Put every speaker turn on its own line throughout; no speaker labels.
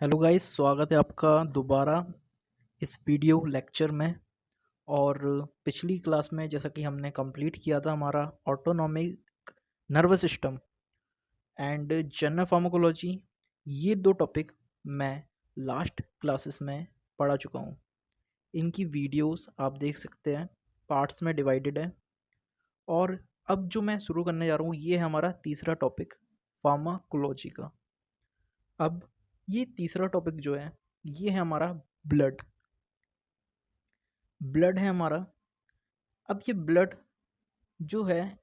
Hello guys, स्वागत है आपका दोबारा इस वीडियो लेक्चर में। और पिछली क्लास में जैसा कि हमने कंप्लीट किया था हमारा autonomic nervous system and general pharmacology, ये दो टॉपिक मैं लास्ट क्लासेस में पढ़ा चुका हूँ। इनकी वीडियोस आप देख सकते हैं, पार्ट्स में डिवाइडेड है। और अब जो मैं शुरू करने जा रहा हूँ ये है हमारा तीसरा टॉपिक फार्माकोलॉजी का। अब ये तीसरा टॉपिक जो है ये है हमारा ब्लड। ब्लड है हमारा। अब ये ब्लड जो है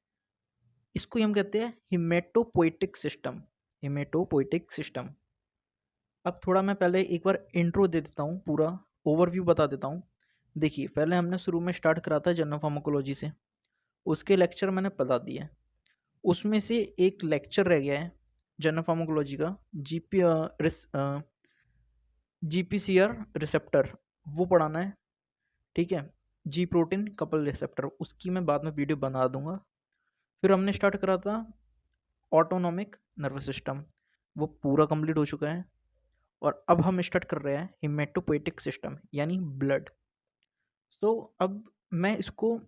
इसको हम कहते हैं हिमेटोपोइटिक सिस्टम। Haematopoietic system. अब थोड़ा मैं पहले एक बार इंट्रो दे देता हूँ, पूरा ओवरव्यू बता देता हूँ। देखिए, पहले हमने शुरू में स्टार्ट करा था जनरल फार्माकोलॉजी से, उसके लेक्चर मैंने बता दिए। उसमें से एक लेक्चर रह गया है जनरल फार्माकोलॉजी का, जीपीसीआर रिसेप्टर, वो पढ़ाना है। ठीक है, जी प्रोटीन कपल रिसेप्टर, उसकी मैं बाद में वीडियो बना दूंगा। फिर हमने स्टार्ट करा था ऑटोनॉमिक नर्वस सिस्टम, वो पूरा कंप्लीट हो चुका है। और अब हम स्टार्ट कर रहे हैं हिमेटोपोइटिक सिस्टम यानी ब्लड। तो अब मैं इसको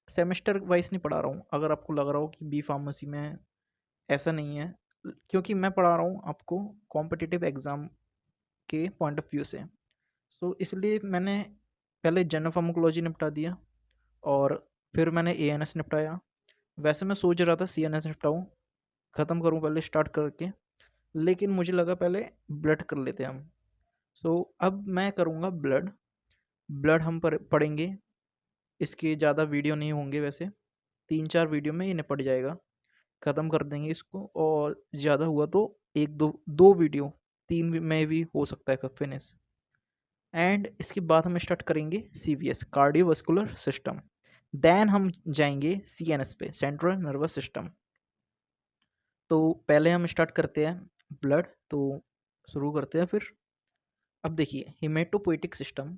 सेमेस्टर वाइज नहीं पढ़ा रहा हूँ। अगर आपको लग रहा हो कि बी फार्मेसी में ऐसा नहीं है, क्योंकि मैं पढ़ा रहा हूँ आपको कॉम्पिटिटिव एग्ज़ाम के पॉइंट ऑफ व्यू से। सो इसलिए मैंने पहले जनरल फार्माकोलॉजी निपटा दिया और फिर मैंने एएनएस निपटाया। वैसे मैं सोच रहा था सीएनएस निपटाऊँ, ख़त्म करूँ पहले स्टार्ट करके, लेकिन मुझे लगा पहले ब्लड कर लेते हैं हम। सो अब मैं करूँगा ब्लड। ब्लड हम पढ़ेंगे, इसके ज़्यादा वीडियो नहीं होंगे, वैसे 3-4 वीडियो में ये निपट जाएगा, ख़त्म कर देंगे इसको। और ज़्यादा हुआ तो 1-2 वीडियो, 3 में भी हो सकता है फिनिश। एंड इसके बाद हम स्टार्ट करेंगे सीवीएस, कार्डियोवास्कुलर सिस्टम। देन हम जाएंगे सीएनएस पे, सेंट्रल नर्वस सिस्टम। तो पहले हम स्टार्ट करते हैं ब्लड, तो शुरू करते हैं फिर। अब देखिए हिमेटोपोइटिक सिस्टम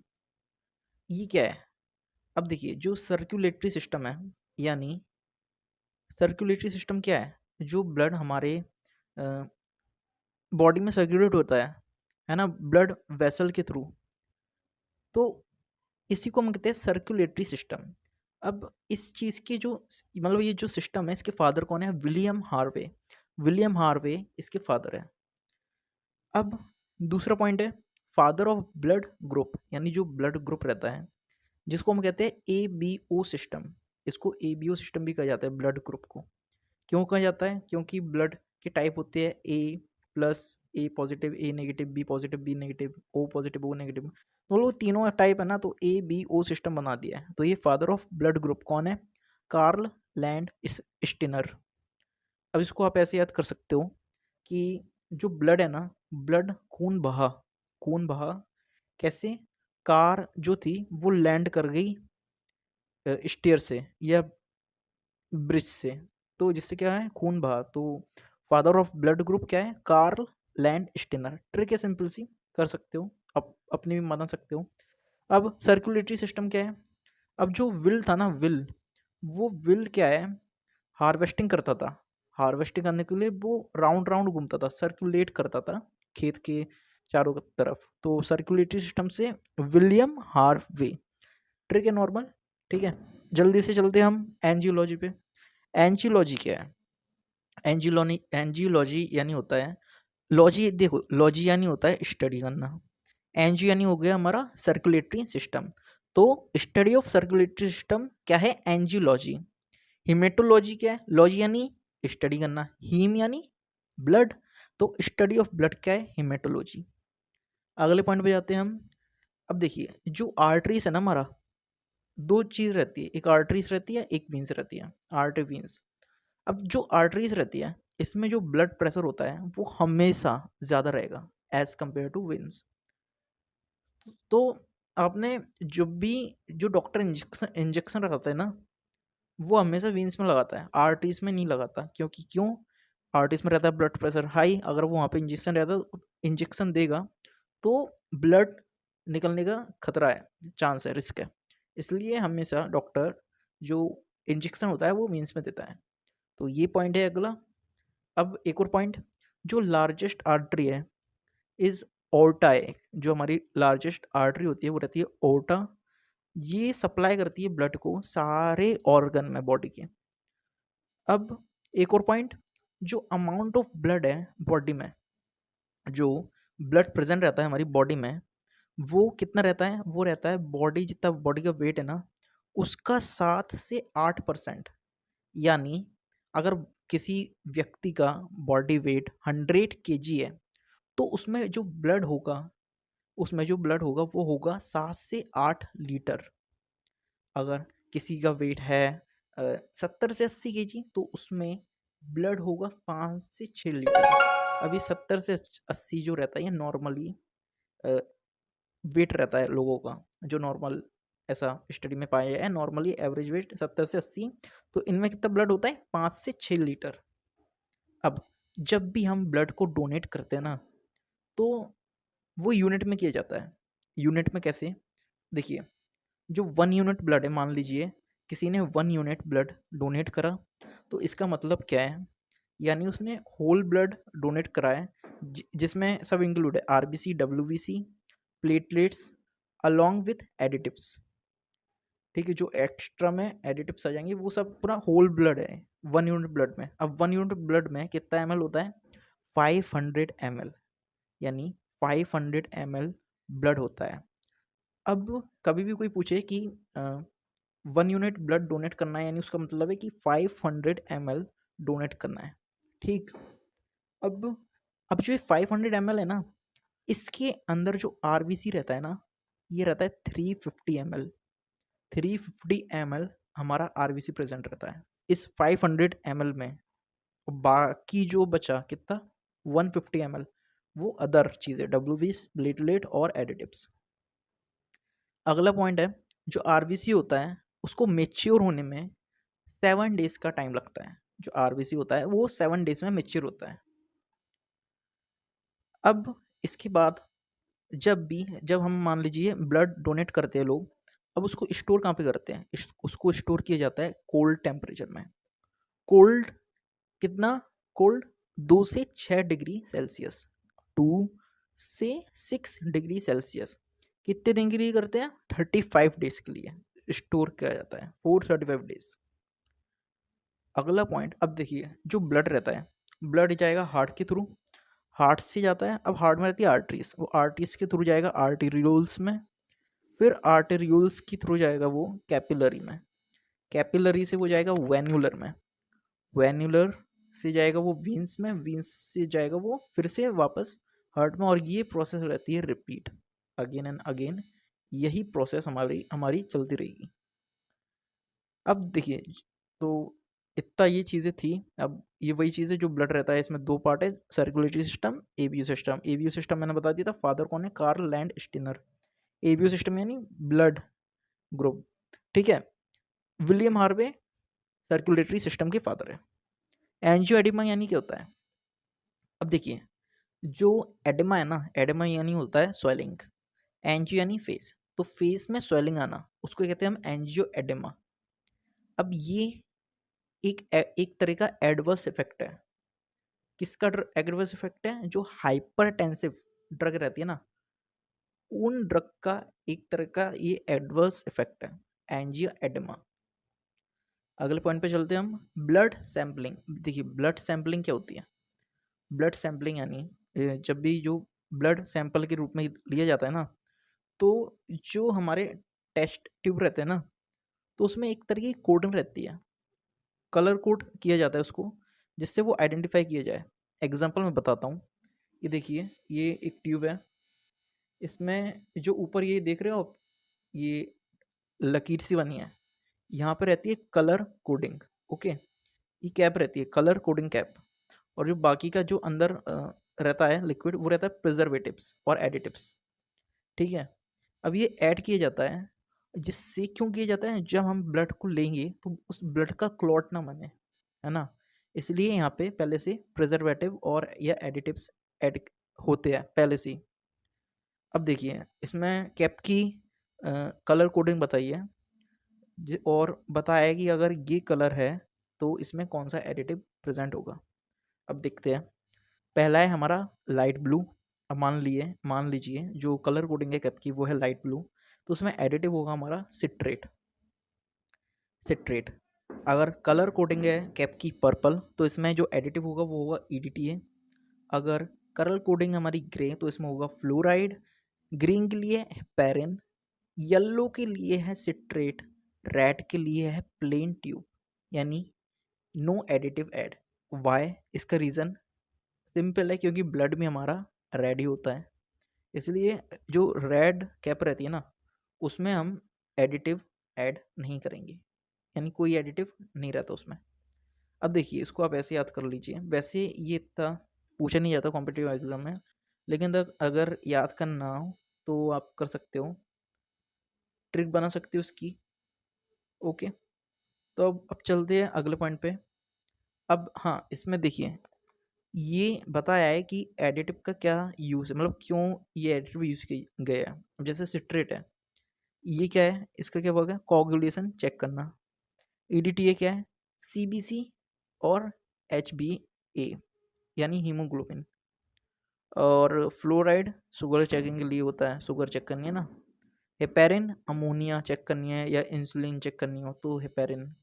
ये क्या है। अब देखिए जो सर्कुलेटरी सिस्टम है, यानी सर्कुलेटरी सिस्टम क्या है, जो ब्लड हमारे बॉडी में सर्कुलेट होता है ना, ब्लड वेसल के थ्रू। तो इसी को हम कहते हैं सर्कुलेटरी सिस्टम। अब इस चीज़ की जो मतलब ये जो सिस्टम है, इसके फादर कौन है? William Harvey. विलियम हार्वे इसके फादर है। अब दूसरा पॉइंट है फादर ऑफ ब्लड ग्रुप, यानी जो ब्लड ग्रुप रहता है जिसको हम कहते हैं ए बी ओ सिस्टम। इसको ए बी ओ सिस्टम भी कहा जाता है ब्लड ग्रुप को। क्यों कहा जाता है? क्योंकि ब्लड के टाइप होते हैं A plus, A positive, A negative, B positive, B negative, O positive, O negative. तो वो तीनों टाइप है ना, तो ए बी ओ सिस्टम बना दिया है। तो ये फादर ऑफ ब्लड ग्रुप कौन है? Karl Landsteiner. अब इसको आप ऐसे याद कर सकते हो कि जो ब्लड है ना, ब्लड खून बहा कैसे? कार जो थी वो लैंड कर गई स्टेयर से या ब्रिज से, तो जिससे क्या है? खून बहा। तो फादर ऑफ ब्लड ग्रुप क्या है? Karl Landsteiner. ट्रिक है सिंपल सी, कर सकते हो, अपनी भी बना सकते हो। अब सर्कुलेटरी सिस्टम क्या है? अब जो विल था ना, वो विल क्या है? हार्वेस्टिंग करता था। हार्वेस्टिंग करने के लिए वो राउंड राउंड घूमता था, सर्कुलेट करता था खेत के चारों तरफ। तो सर्कुलेटरी सिस्टम से विलियम हार्वे। ट्रिक है नॉर्मल। ठीक है, जल्दी से चलते हम एंजियोलॉजी पे। एंजियोलॉजी क्या है? एंजियोलॉजी यानी होता है, लॉजी देखो, लॉजी यानी होता है स्टडी करना, एंजियो यानी हो गया हमारा सर्कुलेटरी सिस्टम। तो स्टडी ऑफ सर्कुलेटरी सिस्टम क्या है? एंजियोलॉजी। हिमेटोलॉजी क्या है? लॉजी यानी स्टडी करना, हीम यानी ब्लड, तो स्टडी ऑफ ब्लड क्या है? हिमेटोलॉजी। अगले पॉइंट पे जाते हैं हम। अब देखिए जो आर्टरीज है ना हमारा, दो चीज रहती है, एक आर्टरीज रहती है, एक वीन्स रहती है, आर्टरी वीन्स। अब जो आर्टरीज रहती है इसमें जो ब्लड प्रेशर होता है वो हमेशा ज़्यादा रहेगा एज कंपेयर टू वेन्स। तो आपने जब भी जो डॉक्टर इंजेक्शन लगाता है ना, वो हमेशा वेन्स में लगाता है, आर्टरीज में नहीं लगाता। क्योंकि क्यों? आर्टरीज में रहता है ब्लड प्रेशर हाई, अगर वो वहाँ पे इंजेक्शन देगा तो ब्लड निकलने का खतरा है, चांस है, रिस्क है। इसलिए हमेशा डॉक्टर जो इंजेक्शन होता है वो वेन्स में देता है। तो ये पॉइंट है अगला। अब एक और पॉइंट, जो लार्जेस्ट आर्टरी है इज ओर्टा है, जो हमारी लार्जेस्ट आर्टरी होती है वो रहती है ओर्टा। ये सप्लाई करती है ब्लड को सारे ऑर्गन में बॉडी के। अब एक और पॉइंट, जो अमाउंट ऑफ ब्लड है बॉडी में, जो ब्लड प्रेजेंट रहता है हमारी बॉडी में, वो कितना रहता है? वो रहता है बॉडी जितना बॉडी का वेट है ना, उसका 7 से 8%। यानी अगर किसी व्यक्ति का बॉडी वेट 100 kg है, तो उसमें जो ब्लड होगा वो होगा 7 से 8 लीटर। अगर किसी का वेट है 70 से 80 kg, तो उसमें ब्लड होगा 5 से 6 लीटर। अभी 70 से 80 जो रहता है ये नॉर्मली वेट रहता है लोगों का, जो नॉर्मल ऐसा स्टडी में पाया है, नॉर्मली एवरेज वेट 70 से 80। तो इनमें कितना ब्लड होता है? 5 से 6 लीटर। अब जब भी हम ब्लड को डोनेट करते हैं ना, तो वो यूनिट में किया जाता है। यूनिट में कैसे? देखिए, जो 1 यूनिट ब्लड है, मान लीजिए किसी ने 1 यूनिट ब्लड डोनेट करा, तो इसका मतलब क्या है? यानी उसने होल ब्लड डोनेट करा है, जिसमें सब इंक्लूड है, RBC, WBC, platelets, along with additives. ठीक है, जो एक्स्ट्रा में एडिटिव्स आ जाएंगे वो सब पूरा होल ब्लड है 1 यूनिट ब्लड में। अब 1 यूनिट ब्लड में कितना ml होता है? 500 ml। यानी 500 ml ब्लड होता है। अब कभी भी कोई पूछे कि 1 यूनिट ब्लड डोनेट करना है, यानी उसका मतलब है कि 500 ml डोनेट करना है। ठीक। अब जो ये 500 ml है ना, इसके अंदर जो आरबीसी रहता है ना, ये रहता है 350 ml। 350 ml हमारा आरबीसी प्रेजेंट रहता है इस 500 ml में। और बाकी जो बचा कितना, 150 ml, वो अदर चीज़ें, डब्ल्यूबी, प्लेटलेट और एडिटिव्स। अगला पॉइंट है, जो आरबीसी होता है उसको मेच्योर होने में 7 डेज का टाइम लगता है। जो आरबीसी होता है वो 7 डेज में मेच्योर होता है। अब इसके बाद जब हम मान लीजिए ब्लड डोनेट करते हैं लोग, अब उसको स्टोर कहाँ पे करते हैं? उसको स्टोर किया जाता है कोल्ड टेम्परेचर में। कोल्ड कितना? कोल्ड 2 से 6 डिग्री सेल्सियस। 2 से 6 डिग्री सेल्सियस कितने दिन के लिए करते हैं? 35 डेज के लिए स्टोर किया जाता है, 435 डेज। अगला पॉइंट, अब देखिए, जो ब्लड रहता है, ब्लड जाएगा हार्ट के थ्रू, हार्ट से जाता है। अब हार्ट में रहती है आर्टरीज, वो आर्टरीज के थ्रू जाएगा आर्टेरियोल्स में, फिर आर्टेरियोल्स के थ्रू जाएगा वो कैपिलरी में, कैपिलरी से वो जाएगा वेन्युलर में, वेन्युलर से जाएगा वो वीन्स में, वीन्स से जाएगा वो फिर से वापस हार्ट में। और ये प्रोसेस रहती है रिपीट, अगेन एंड अगेन, यही प्रोसेस हमारी हमारी चलती रहेगी। अब देखिए, तो इतना ये चीज़ें थी। अब ये वही चीज़ है, जो ब्लड रहता है इसमें 2 पार्ट है, circulatory system, ABO system. ABO system मैंने बता दिया था, फादर कौन है? Karl Landsteiner. ABO system यानी ब्लड ग्रुप। ठीक है, विलियम हार्वे सर्कुलेटरी सिस्टम के फादर है। एंजियो एडिमा यानी क्या होता है? अब देखिए, जो एडिमा है ना, एडिमा यानी होता है स्वेलिंग, एंजियो यानी फेस, तो फेस में स्वेलिंग आना उसको कहते हैं हम एंजियो एडिमा। अब ये एक तरह का एडवर्स इफेक्ट है। किसका एडवर्स इफेक्ट है? जो हाइपरटेंसिव ड्रग रहती है ना, उन ड्रग का एक तरह का ये एडवर्स इफेक्ट है, एंजियो एडिमा। अगले पॉइंट पे चलते हैं हम, ब्लड सैंपलिंग। देखिए, ब्लड सैंपलिंग क्या होती है? ब्लड सैंपलिंग यानी जब भी जो ब्लड सैंपल के रूप में लिया जाता है ना, तो जो हमारे टेस्ट ट्यूब रहते हैं ना, तो उसमें एक तरह की कोडिंग रहती है, कलर कोड किया जाता है उसको, जिससे वो आइडेंटिफाई किया जाए। एग्जांपल मैं बताता हूँ। ये देखिए, ये एक ट्यूब है, इसमें जो ऊपर ये देख रहे हो आप, ये लकीर सी बनी है, यहाँ पे रहती है कलर कोडिंग। ओके, ये कैप रहती है कलर कोडिंग कैप। और जो बाकी का जो अंदर रहता है लिक्विड, वो रहता है प्रिजर्वेटिव्स और एडिटिव्स। ठीक है, अब ये ऐड किया जाता है, जिससे क्यों किया जाता है? जब हम ब्लड को लेंगे तो उस ब्लड का क्लॉट ना बने, है ना, इसलिए यहाँ पे पहले से प्रिजर्वेटिव और या एडिटिव्स ऐड होते हैं पहले से ही। अब देखिए, इसमें कैप की कलर कोडिंग बताई है, और बताया है कि अगर ये कलर है तो इसमें कौन सा एडिटिव प्रेजेंट होगा। अब देखते हैं, पहला है हमारा लाइट ब्लू, अब मान लीजिए जो कलर कोडिंग है कैप की वो है लाइट ब्लू, तो उसमें एडिटिव होगा हमारा सिट्रेट। अगर कलर कोडिंग है कैप की पर्पल, तो इसमें जो एडिटिव होगा वो होगा EDTA। अगर कलर कोडिंग हमारी ग्रे, तो इसमें होगा फ्लोराइड। ग्रीन के लिए हेपेरिन, येलो के लिए है सिट्रेट, रेड के लिए है प्लेन ट्यूब, यानी नो एडिटिव ऐड। वाई? इसका रीज़न सिंपल है, क्योंकि ब्लड में हमारा रेड ही होता है, इसलिए जो रेड कैप रहती है ना, उसमें हम एडिटिव ऐड नहीं करेंगे, यानी कोई एडिटिव नहीं रहता उसमें। अब देखिए इसको आप ऐसे याद कर लीजिए, वैसे ये इतना पूछा नहीं जाता कॉम्पिटिटिव एग्जाम में, लेकिन अगर याद करना हो तो आप कर सकते हो, ट्रिक बना सकते हो उसकी। ओके, तो अब चलते हैं अगले पॉइंट पे। अब हाँ, इसमें देखिए ये बताया है कि एडिटिव का क्या यूज़ है, मतलब क्यों ये एडिटिव यूज़ किया गया है। अब जैसे सिट्रेट है, ये क्या है, इसका क्या वर्क है, कोगुलेशन चेक करना। EDTA क्या है, CBC और HbA यानी हीमोग्लोबिन। और फ्लोराइड शुगर चेकिंग के लिए होता है, शुगर चेक करनी है ना। हेपेरिन अमोनिया चेक करनी है या इंसुलिन चेक करनी हो तो हेपेरिन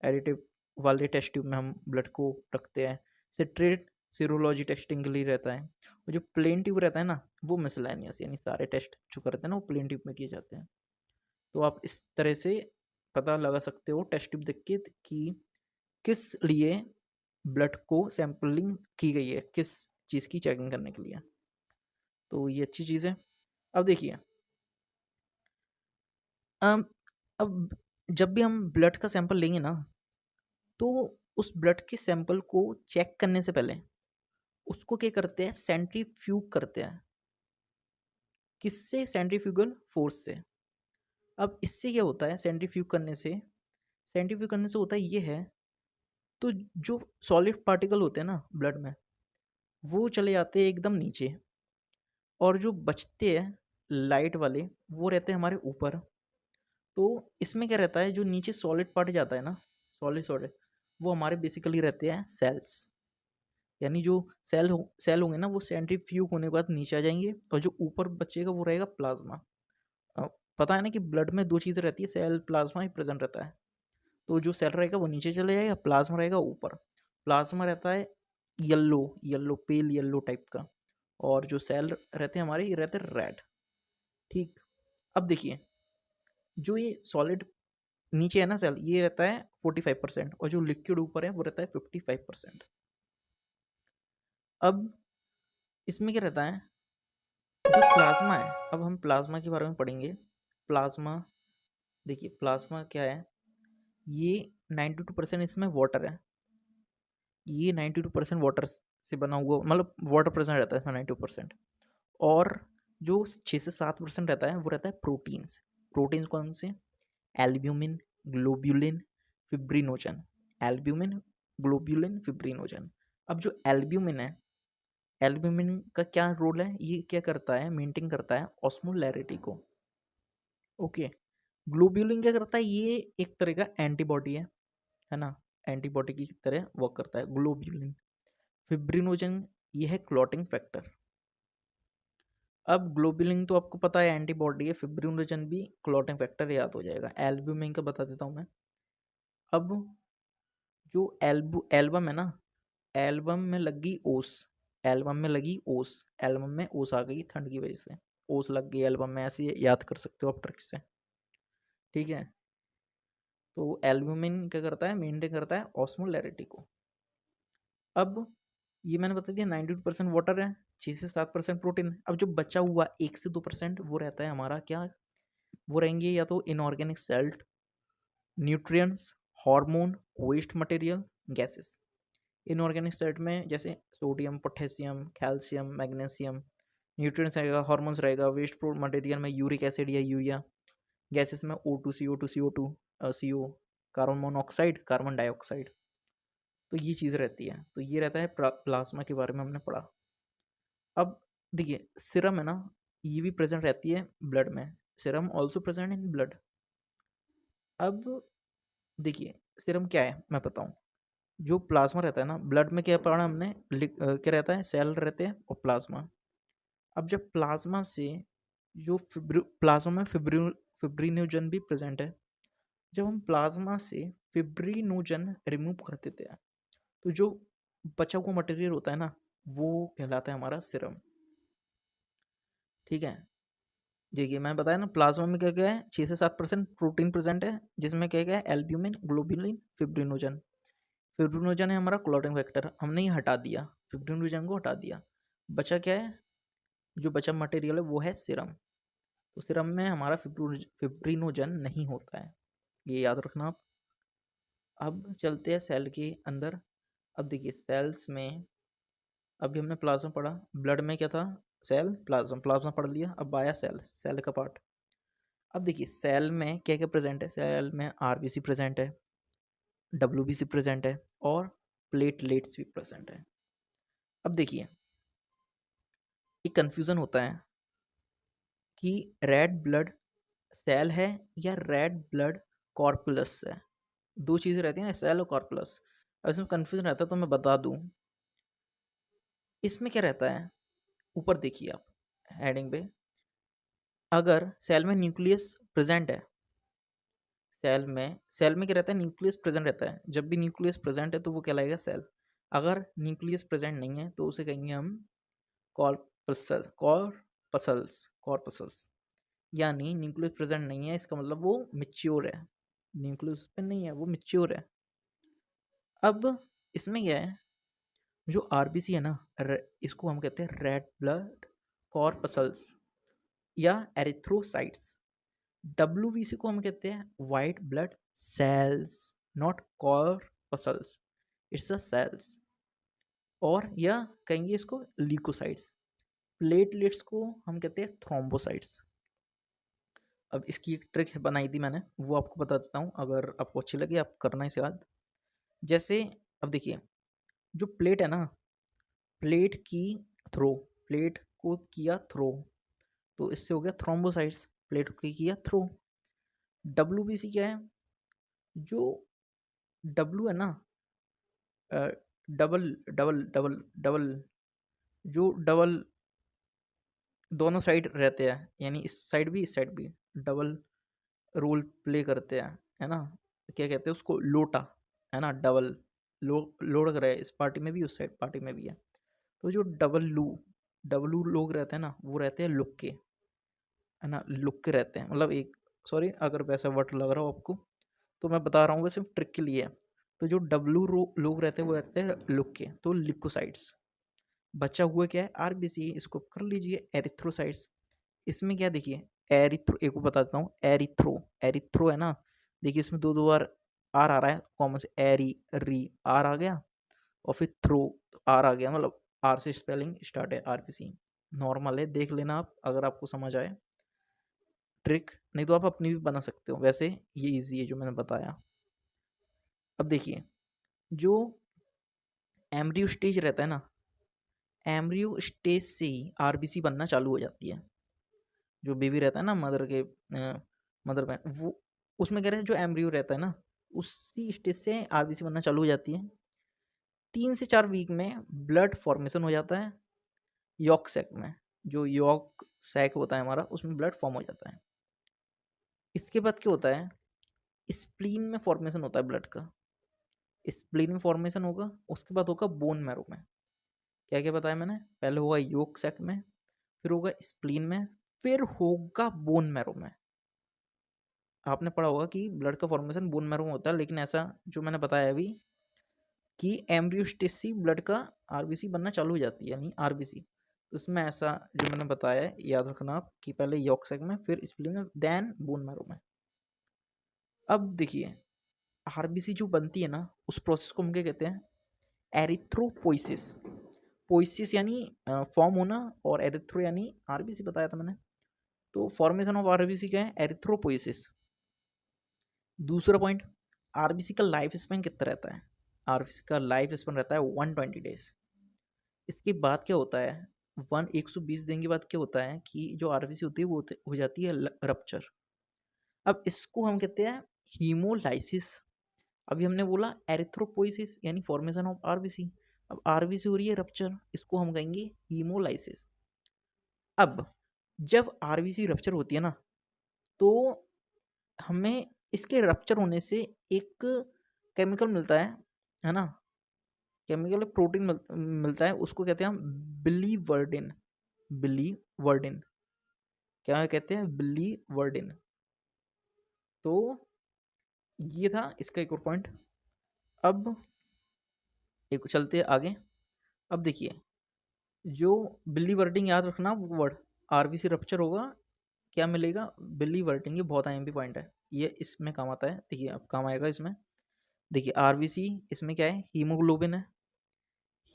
एडिटिव वाले टेस्ट ट्यूब में हम ब्लड को रखते हैं। सिट्रेट सीरोलॉजी टेस्टिंग के लिए रहता है। और जो प्लेन ट्यूब रहता है ना, वो मिसलेनियस, यानी सारे टेस्ट जो करते हैं ना वो प्लेन ट्यूब में किए जाते हैं। तो आप इस तरह से पता लगा सकते हो टेस्ट ट्यूब देख के कि किस लिए ब्लड को सैंपलिंग की गई है, किस चीज़ की चेकिंग करने के लिए। तो ये अच्छी चीज़ है। अब देखिए अब जब भी हम ब्लड का सैंपल लेंगे ना, तो उस ब्लड के सैंपल को चेक करने से पहले उसको क्या करते हैं, सेंट्रीफ्यूग करते हैं। किससे? सेंट्रीफ्यूगल फोर्स से। अब इससे क्या होता है, सेंट्रीफ्यूग करने से होता ये है, तो जो सॉलिड पार्टिकल होते हैं ना ब्लड में, वो चले जाते हैं एकदम नीचे, और जो बचते हैं लाइट वाले वो रहते हैं हमारे ऊपर। तो इसमें क्या रहता है, जो नीचे सॉलिड पार्ट जाता है ना, सॉलिड वो हमारे बेसिकली रहते हैं सेल्स, यानी जो सेल होंगे ना वो सेंट्रीफ्यूग होने के बाद नीचे आ जाएंगे, और जो ऊपर बचेगा वो रहेगा प्लाज्मा। पता है ना कि ब्लड में दो चीज़ें रहती है, सेल प्लाज्मा ही प्रेजेंट रहता है। तो जो सेल रहेगा वो नीचे चले जाएगा, प्लाज्मा रहेगा ऊपर। प्लाज्मा रहता है येलो पेल येलो टाइप का, और जो सेल रहते हैं हमारे, ये रहते हैं रेड। ठीक, अब देखिए जो ये सॉलिड नीचे है ना सेल, ये रहता है 45%, और जो लिक्विड ऊपर है वो रहता है 55%। अब इसमें क्या रहता है, जो प्लाज्मा है, अब हम प्लाज्मा के बारे में पढ़ेंगे। प्लाज्मा, देखिए प्लाज्मा क्या है, ये 92% इसमें वाटर है, ये 92% वाटर से बना हुआ, मतलब वाटर प्रेजेंट रहता है इसमें 92%। और जो 6 से 7% रहता है वो रहता है प्रोटीन्स। प्रोटीन्स कौन से? Albumin, globulin, fibrinogen. Albumin, globulin, fibrinogen. अब जो एल्ब्यूमिन है, एल्ब्यूमिन का क्या रोल है, ये क्या करता है, मेंटेन करता है ऑस्मोलैरिटी को। ओके, ग्लोब्यूलिन क्या करता है, ये एक तरह का एंटीबॉडी है ना, एंटीबॉडी की तरह वर्क करता है ग्लोब्यूलिन। फिब्रिनोजन ये है क्लॉटिंग फैक्टर। अब ग्लोब्यूलिन तो आपको पता है एंटीबॉडी है, फिब्रिनोजन भी क्लॉटिंग फैक्टर, याद हो जाएगा। एल्ब्यूमिन का बता देता हूँ मैं। अब जो एल्बम है ना, एल्बम में लगी ओस, एल्बम में लगी ओस, एल्बम में ओस आ गई ठंड की वजह से, ओस लग गई एल्बम में, ऐसे याद कर सकते हो आप ट्रिक से। ठीक है, तो एल्ब्यूमिन क्या करता है, मेंटेन करता है ऑस्मोलैरिटी को। अब ये मैंने बता दिया 92% वाटर है, 6 से 7% प्रोटीन है। अब जो बचा हुआ 1 से 2% वो रहता है हमारा क्या, वो रहेंगे या तो inorganic salt, nutrients, hormone, waste material, gases. Inorganic salt में जैसे sodium, potassium, calcium, magnesium. Nutrients रहेगा, हार्मोन्स रहेगा, वेस्ट मटेरियल में यूरिक एसिड या यूरिया। गैसेस में O2, CO2, CO2, CO, carbon monoxide, carbon dioxide. तो ये चीज़ रहती है, तो ये रहता है प्लाज्मा के बारे में हमने पढ़ा। अब देखिए सीरम है ना, ये भी प्रेजेंट रहती है ब्लड में, serum also present in blood. अब देखिए सीरम क्या है मैं बताऊं। जो प्लाज्मा रहता है ना ब्लड में, क्या पढ़ा हमने, क्या रहता है, सेल रहते हैं और प्लाज्मा। अब जब प्लाज्मा से जो प्लाज्मा में फिब्रिनोजन भी प्रेजेंट है, जब हम प्लाज्मा से फिब्रिनोजन रिमूव कर देते हैं तो जो बचा हुआ मटेरियल होता है ना, वो कहलाता है हमारा सीरम। ठीक है, देखिए मैंने बताया ना प्लाज्मा में क्या क्या है, 6 से 7% प्रोटीन प्रेजेंट है, जिसमें क्या क्या है, एल्ब्यूमिन, ग्लोबुलिन, फिब्रिनोजन। फिब्रिनोजन है हमारा क्लॉटिंग फैक्टर, हमने ये हटा दिया, फिब्रिनोजन को हटा दिया, बचा क्या है, जो बचा मटेरियल है वो है सीरम। तो सीरम में हमारा फिब्रिनोजन नहीं होता है, ये याद रखना आप। अब चलते हैं सेल के अंदर। अब देखिए सेल्स में, अभी हमने प्लाज्मा पढ़ा, ब्लड में क्या था, सेल, प्लाज्मा, प्लाज्मा पढ़ लिया, अब आया सेल, सेल का पार्ट। अब देखिए सेल में क्या क्या प्रेजेंट है, सेल में आरबीसी प्रेजेंट है, डब्ल्यूबीसी प्रेजेंट है और प्लेटलेट्स भी प्रेजेंट है। अब देखिए एक कंफ्यूजन होता है कि रेड ब्लड सेल है या रेड ब्लड कॉर्पुलस है, दो चीज़ें रहती हैं ना, सेल और कॉर्पुलस। अब इसमें कंफ्यूजन रहता है तो मैं बता दूं, इसमें क्या रहता है, ऊपर देखिए आप हेडिंग पे, अगर सेल में न्यूक्लियस प्रेजेंट है, सेल में क्या रहता है, न्यूक्लियस प्रेजेंट रहता है, जब भी न्यूक्लियस प्रेजेंट है तो वो कहलाएगा सेल। अगर न्यूक्लियस प्रेजेंट नहीं है तो उसे कहेंगे हम कॉर्पसल्स, यानी न्यूक्लियस प्रेजेंट नहीं है इसका मतलब वो मिच्योर है, न्यूक्लियस पे नहीं है, वो मिच्योर है। अब इसमें क्या है, जो आरबीसी है ना, इसको हम कहते हैं रेड ब्लड कॉर्पसल्स या एरिथ्रोसाइट्स। डब्ल्यूबीसी को हम कहते हैं white blood cells, not corpuscles, it's a cells. और या कहेंगे इसको ल्यूकोसाइट्स। प्लेटलेट्स को हम कहते हैं थ्रोम्बोसाइट्स। अब इसकी एक ट्रिक बनाई थी मैंने, वो आपको बता देता हूँ, अगर आपको अच्छी लगी आप करना इसे याद। जैसे अब देखिए जो प्लेट है ना, प्लेट की थ्रो, प्लेट को किया थ्रो, तो इससे हो गया थ्रोम्बोसाइट्स, प्लेट को किया थ्रो। डब्ल्यूबीसी क्या है, जो डब्ल्यू है ना, डबल डबल डबल डबल, जो डबल दोनों साइड रहते हैं, यानी इस साइड भी इस साइड भी डबल रोल प्ले करते हैं, है ना, क्या कहते हैं उसको, लोटा, है ना, डबल लोड कर रहा है, इस पार्टी में भी उस साइड पार्टी में भी है। तो जो डब्लू लोग रहते हैं ना, वो रहते हैं लुक के, है ना, लुक के रहते हैं, मतलब एक, सॉरी अगर वैसा वर्ड लग रहा हो आपको तो मैं बता रहा हूँ, सिर्फ ट्रिक के लिए है। तो जो डब्लू लोग रहते हैं वो रहते हैं लुक के, तो लिकोसाइट्स। बचा हुआ क्या है, आरबीसी, इसको कर लीजिए एरिथ्रोसाइट्स। इसमें क्या देखिए, एरिथ्रो, एक को बताता हूँ, एरिथ्रो, एरिथ्रो है ना, देखिए इसमें दो दो बार आर आ रहा है कॉमन से, एरी री आर आ गया, और फिर थ्रो तो आर आ गया, मतलब आर से स्पेलिंग स्टार्ट है, आरबीसी। नॉर्मल है, देख लेना आप अगर आपको समझ आए ट्रिक, नहीं तो आप अपनी भी बना सकते हो, वैसे ये इजी है जो मैंने बताया। अब देखिए जो एम्ब्रियो स्टेज रहता है ना, एम्ब्रियो स्टेज से ही आरबीसी बनना चालू हो जाती है। जो बेबी रहता है ना, मदर में, वो उसमें कह रहे हैं जो एम्ब्रियो रहता है ना, उसी स्टेज से आरबीसी बनना चालू हो जाती है। 3 से 4 वीक में ब्लड फॉर्मेशन हो जाता है यॉक सैक में, जो यॉक सैक होता है हमारा, उसमें ब्लड फॉर्म हो जाता है। इसके बाद क्या होता है, स्प्लीन में फॉर्मेशन होता है ब्लड का, स्प्लीन में फॉर्मेशन होगा, उसके बाद होगा बोन मैरो में। क्या क्या बताया मैंने, पहले होगा योक सैक में, फिर होगा स्प्लीन में, फिर होगा बोन मैरो में। आपने पढ़ा होगा कि ब्लड का फॉर्मेशन बोन मैरो में होता है, लेकिन ऐसा जो मैंने बताया अभी कि एम्ब्रियोस्टेसिस से ब्लड का आरबीसी बनना चालू हो जाती है, यानी आरबीसी, उसमें ऐसा जो मैंने बताया है याद रखना आप, कि पहले योक सैक में, फिर स्प्लीन में, देन बोन मैरो में। अब देखिए आरबीसी जो बनती है ना, उस प्रोसेस को हम क्या कहते हैं, एरिथ्रोपोइसिस। पोइसिस यानी फॉर्म होना, और एरिथ्रो यानी आरबीसी बताया था मैंने, तो फॉर्मेशन ऑफ आरबीसी क्या है, एरिथ्रोपोइसिस। दूसरा पॉइंट, आरबीसी का लाइफ स्पैन कितना रहता है, आरबीसी का लाइफ स्पैन रहता है 120 डेज। इसके बाद क्या होता है, 120 दिन के बाद क्या होता है कि जो आरबीसी होती है वो हो जाती है रप्चर। अब इसको हम कहते हैं हीमोलाइसिस। अभी हमने बोला एरिथ्रोपोइसिस यानी फॉर्मेशन ऑफ आरबीसी, अब आरबीसी हो रही है रप्चर, इसको हम कहेंगे हीमोलाइसिस। अब जब आरबीसी रप्चर होती है ना, तो हमें इसके रप्चर होने से एक केमिकल मिलता है ना? केमिकल प्रोटीन मिलता है, उसको कहते हैं हम बिलीवर्डिन। बिलीवर्डिन, क्या कहते हैं? बिलीवर्डिन। तो ये था इसका एक और पॉइंट। अब एक चलते हैं आगे। अब देखिए, जो बिलीवर्डिन, याद रखना वो वर्ड, आरबीसी रप्चर होगा, क्या मिलेगा? बिलीवर्डिन। ये बहुत आईएमपी पॉइंट है, ये इसमें काम आता है। देखिए अब काम आएगा इसमें। देखिए आरबीसी, इसमें क्या है? हीमोग्लोबिन है।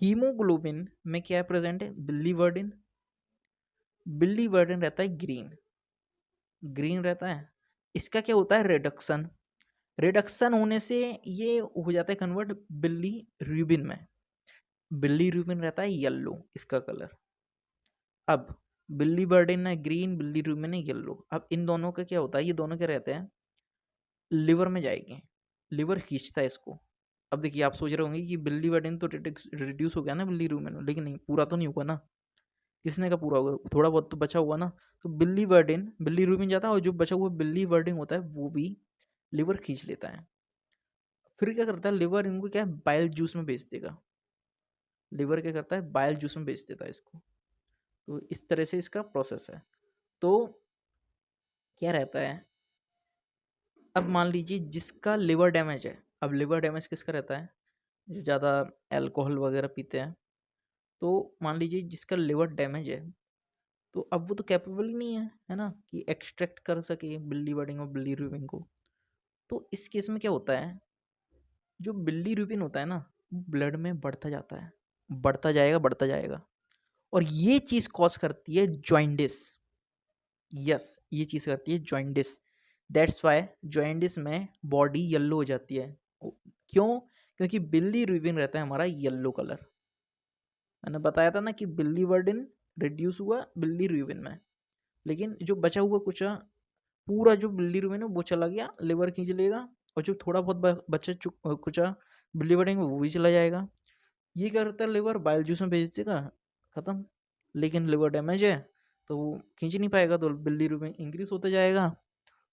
हीमोग्लोबिन में क्या है प्रेजेंट है? बिलीवर्डिन। बिलीवर्डिन रहता है ग्रीन, ग्रीन रहता है। इसका क्या होता है? रिडक्शन। रिडक्शन होने से ये हो जाता है कन्वर्ट बिल्ली रूबिन में। बिल्ली रूबिन रहता है येलो, इसका कलर। अब बिल्ली बर्डिन है ग्रीन, बिल्ली रूबिन है येलो। अब इन दोनों का क्या होता है? ये दोनों क्या रहते हैं? लिवर में जाएंगे, लिवर खींचता है इसको। अब देखिए, आप सोच रहे होंगे कि बिल्ली बर्डिन तो रिड्यूस हो गया ना बिल्ली रूबिन में, लेकिन नहीं, पूरा तो नहीं हुआ ना। किसने का पूरा होगा? थोड़ा बहुत तो बचा हुआ ना। तो बिल्ली बर्डिन बिल्ली रूबिन जाता है, और जो बचा हुआ बिल्ली बर्डिन होता है वो भी लिवर खींच लेता है। फिर क्या करता है? लिवर इनको क्या है? बाइल जूस में बेच देगा। लिवर क्या करता है? बाइल जूस में बेच देता है इसको। तो इस तरह से इसका प्रोसेस है। तो क्या रहता है? अब मान लीजिए जिसका लिवर डैमेज है, अब लिवर डैमेज किसका रहता है? जो ज़्यादा अल्कोहल वगैरह पीते हैं। तो मान लीजिए जिसका लिवर डैमेज है, तो अब वो तो कैपेबल ही नहीं है ना, कि एक्सट्रैक्ट कर सके बिल्ली वर्डिंग और बिल्ली रूबिन को। तो इस केस में क्या होता है? जो बिल्ली रूबिन होता है ना, ब्लड में बढ़ता जाता है, बढ़ता जाएगा, बढ़ता जाएगा। और ये चीज़ कॉज करती है जॉइंडिस। यस, ये चीज़ करती है जॉइंडिस। दैट्स वाई जॉइंडिस में बॉडी येलो हो जाती है। क्यों? क्योंकि बिल्ली रूबिन रहता है हमारा येलो कलर। मैंने बताया था ना कि बिल्ली वर्डिन रिड्यूस हुआ बिल्ली रूबिन में, लेकिन जो बचा हुआ कुछ पूरा जो बिल्ली रूबिन है वो चला गया, लिवर खींच लेगा। और जो थोड़ा बहुत बचा कुछ बिल्ली वर्डिन वो भी चला जाएगा। ये क्या करता है? लिवर बाइल जूस में भेज देगा, खत्म। लेकिन लिवर डैमेज है तो वो खींच नहीं पाएगा, तो बिल्ली रूबिन इंक्रीज होता जाएगा।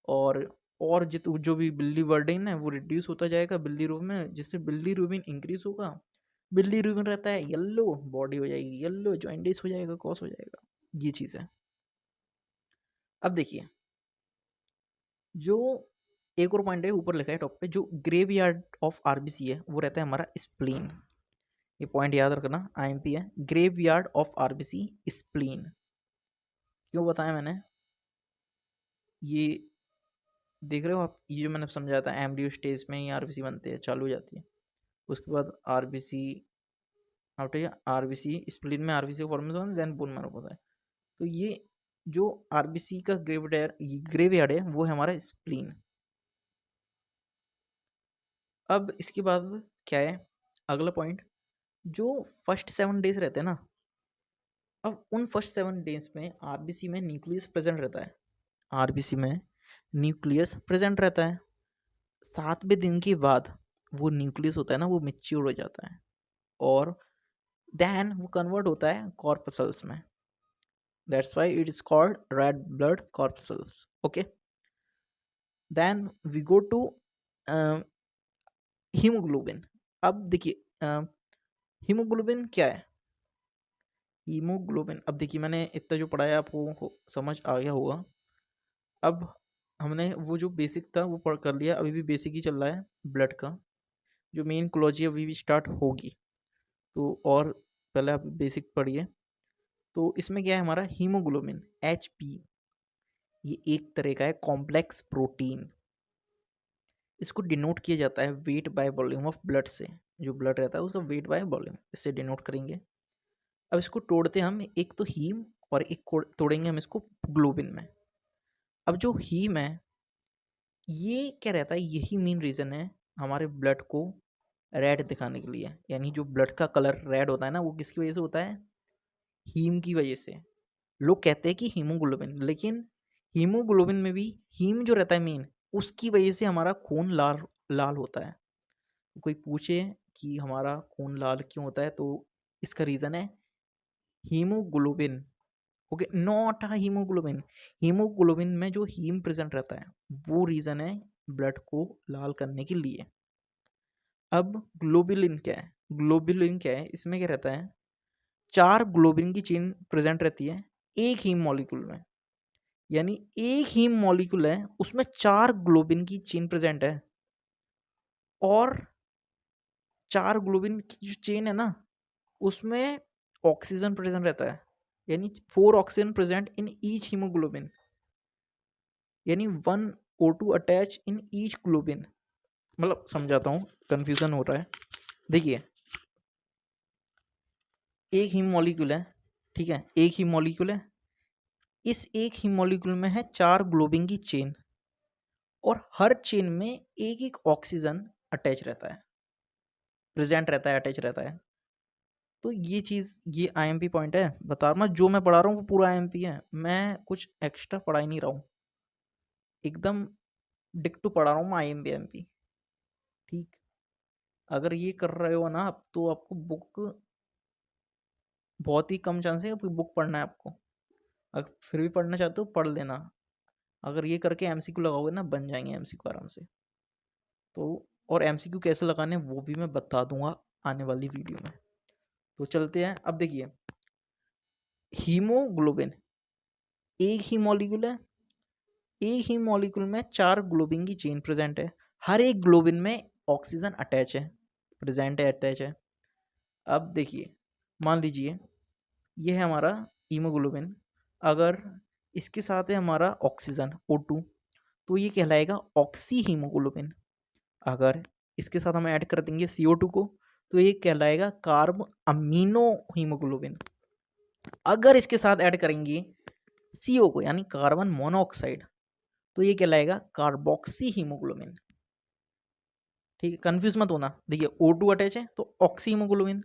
और जित जो भी बिल्ली वर्डिन है वो रिड्यूस होता जाएगा बिल्ली रूबिन में, जिससे बिल्ली रूबिन इंक्रीज होगा। बिल्ली रूबिन रहता है येलो, बॉडी हो जाएगी येलो, जॉइंटिस हो जाएगा, कॉस हो जाएगा। ये चीज़ है। अब देखिए, जो एक और पॉइंट है ऊपर लिखा है टॉप पे, जो ग्रेवयार्ड ऑफ आरबीसी है वो रहता है हमारा स्प्लीन। ये पॉइंट याद रखना, आईएमपी है। Graveyard of RBC spleen. क्यों बताया मैंने? ये देख रहे हो आप, ये जो मैंने समझाया था, एम्ब्रियो स्टेज में ही आरबीसी बनते हैं, चालू हो जाती है। उसके बाद आरबीसी आफ्टर आरबीसी स्प्लीन में आरबीसी का फॉर्मेशन होता है, देन बोन मैरो होता है। तो ये जो आरबीसी का ग्रेवयार्ड है वो है हमारा स्प्लीन। अब इसके बाद क्या है अगला पॉइंट? जो फर्स्ट 7 डेज रहते हैं ना, अब उन फर्स्ट 7 डेज में आरबीसी में न्यूक्लियस प्रेजेंट रहता है। आरबीसी में न्यूक्लियस प्रेजेंट रहता है। 7वें दिन के बाद वो न्यूक्लियस होता है ना, वो मैच्योर हो जाता है, और देन वो कन्वर्ट होता है कॉर्पसल्स में। That's why it is called red blood corpuscles. Okay, then we go to haemoglobin. अब देखिए, हीमोग्लोबिन क्या है? हीमोग्लोबिन, अब देखिए मैंने इतना जो पढ़ाया आपको समझ आ गया होगा। अब हमने वो जो बेसिक था वो पढ़ कर लिया, अभी भी बेसिक ही चल रहा है ब्लड का। जो मेन क्लोजी अभी भी स्टार्ट होगी, तो और पहले आप बेसिक पढ़िए। तो इसमें क्या है हमारा हीमोग्लोबिन, HP, ये एक तरह का है कॉम्प्लेक्स प्रोटीन। इसको डिनोट किया जाता है weight by volume of blood से। जो ब्लड रहता है उसका वेट बाय वॉल्यूम, इससे डिनोट करेंगे। अब इसको तोड़ते हम, एक तो हीम और एक तोड़ेंगे हम इसको ग्लोबिन में। अब जो हीम है, ये क्या रहता है? यही मेन रीज़न है हमारे ब्लड को रेड दिखाने के लिए। यानी जो ब्लड का कलर रेड होता है ना, वो किसकी वजह से होता है? हीम की वजह से। लोग कहते हैं कि हीमोग्लोबिन, लेकिन हीमोग्लोबिन में भी हीम जो रहता है मेन, उसकी वजह से हमारा खून लाल लाल होता है। कोई पूछे कि हमारा खून लाल क्यों होता है, तो इसका रीज़न है haemoglobin. Okay, not a haemoglobin. Haemoglobin में जो हीम प्रेजेंट रहता है वो रीजन है ब्लड को लाल करने के लिए। अब ग्लोबुलिन क्या है? ग्लोबुलिन क्या है? इसमें क्या रहता है, 4 ग्लोबिन की चेन प्रेजेंट रहती है एक हीम मॉलिक्यूल में। यानी एक हीम मॉलिक्यूल है उसमें 4 ग्लोबिन की चेन प्रेजेंट है, और 4 ग्लोबिन की जो चेन है ना उसमें ऑक्सीजन प्रेजेंट रहता है। यानी 4 oxygen present in each haemoglobin, यानी 1 O2 attach in each globin. मतलब समझाता हूँ, कंफ्यूजन हो रहा है। देखिए, एक हीम मॉलिक्यूल है, ठीक है, एक ही मॉलिक्यूल है। इस एक ही मॉलिक्यूल में है 4 ग्लोबिन की चेन, और हर चेन में एक एक ऑक्सीजन अटैच रहता है, प्रेजेंट रहता है, अटैच रहता है। तो ये चीज़, ये आईएमपी पॉइंट है। बता रहा, मैं जो मैं पढ़ा रहा हूँ वो पूरा आईएमपी है, मैं कुछ एक्स्ट्रा पढ़ा ही नहीं रहा हूँ, एकदम डिक्टो पढ़ा रहा हूँ मैं, आईएमपी एमपी। ठीक, अगर ये कर रहे हो ना आप, तो आपको बुक, बहुत ही कम चांस है आपकी बुक पढ़ना है आपको। अगर फिर भी पढ़ना चाहते हो पढ़ लेना, अगर ये करके एमसीक्यू लगाओगे ना बन जाएंगे एमसीक्यू आराम से। तो और एमसीक्यू कैसे लगाने वो भी मैं बता दूंगा आने वाली वीडियो में। तो चलते हैं, अब देखिए, हीमोग्लोबिन एक ही मॉलिक्यूल है, एक ही मॉलिक्यूल में 4 ग्लोबिन की चेन प्रेजेंट है, हर एक ग्लोबिन में ऑक्सीजन अटैच है, प्रेजेंट है, अटैच है। अब देखिए, मान लीजिए ये है हमारा हीमोग्लोबिन, अगर इसके साथ है हमारा ऑक्सीजन O2, तो ये कहलाएगा ऑक्सी हीमोग्लोबिन। अगर इसके साथ हम ऐड कर देंगे CO2 को, तो ये कहलाएगा कार्ब अमीनो हीमोग्लोबिन। अगर इसके साथ ऐड करेंगे CO को, यानी कार्बन मोनोऑक्साइड, तो ये कहलाएगा कार्बोक्सी हीमोग्लोबिन। ठीक है, कंफ्यूज मत होना। देखिए, O2 अटैच है तो ऑक्सी हीमोग्लोबिन,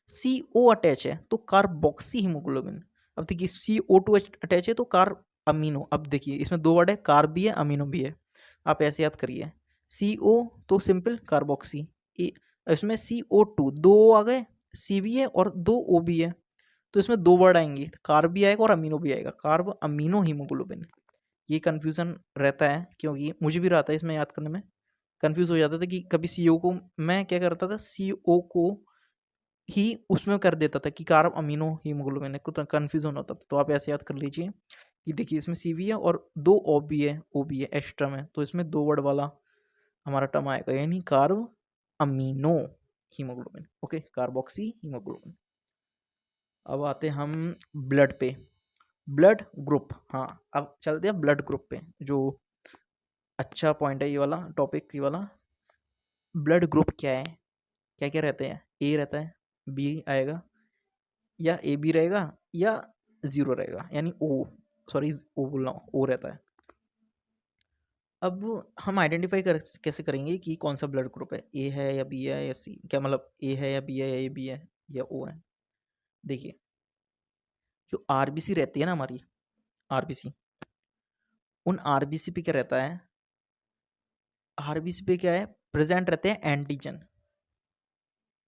CO अटैच है तो कार्बोक्सी हीमोग्लोबिन। अब देखिए, CO2 अटैच है तो कार्ब अमीनो। अब देखिए, इसमें 2 वर्ड है, कार्ब भी है, अमीनो भी है। आप ऐसे याद करिए, CO तो सिंपल कार्बोक्सी, इसमें CO2 2 आ गए, C भी है और 2 O भी है, तो इसमें 2 वर्ड आएंगे, कार्ब भी आएगा और अमीनो भी आएगा, कार्ब अमीनो हीमोग्लोबिन। ये कन्फ्यूजन रहता है, क्योंकि मुझे भी रहता है इसमें याद करने में, कंफ्यूज हो जाता था कि कभी CO को मैं क्या करता था, CO को ही उसमें कर देता था कि कार्ब अमीनो हीमोग्लोबिन है, कुछ कन्फ्यूजन होता था। तो आप ऐसे याद कर लीजिए कि देखिए, इसमें C भी है और 2 O भी है, O भी है एक्स्ट्रा में, तो इसमें 2 वर्ड वाला हमारा टर्म आएगा, यानी carb amino haemoglobin. Okay, carboxy haemoglobin. अब आते हम ब्लड पे, ब्लड ग्रुप। हाँ, अब चलते हैं ब्लड ग्रुप पे, जो अच्छा पॉइंट है ये वाला टॉपिक, ये वाला। ब्लड ग्रुप क्या है, क्या क्या रहते हैं? ए रहता है, बी आएगा, या ए बी रहेगा, या जीरो रहेगा, यानी ओ, सॉरी ओ बोल रहा हूँ, ओ रहता है। अब हम आइडेंटिफाई कैसे करेंगे कि कौन सा ब्लड ग्रुप है, ए है या बी है या सी, क्या मतलब ए है या बी है या ए बी है या ओ है? देखिए, जो आरबीसी रहती है ना हमारी, आरबीसी, उन आरबीसी पे क्या रहता है, आरबीसी पे क्या है, प्रेजेंट रहते हैं एंटीजन,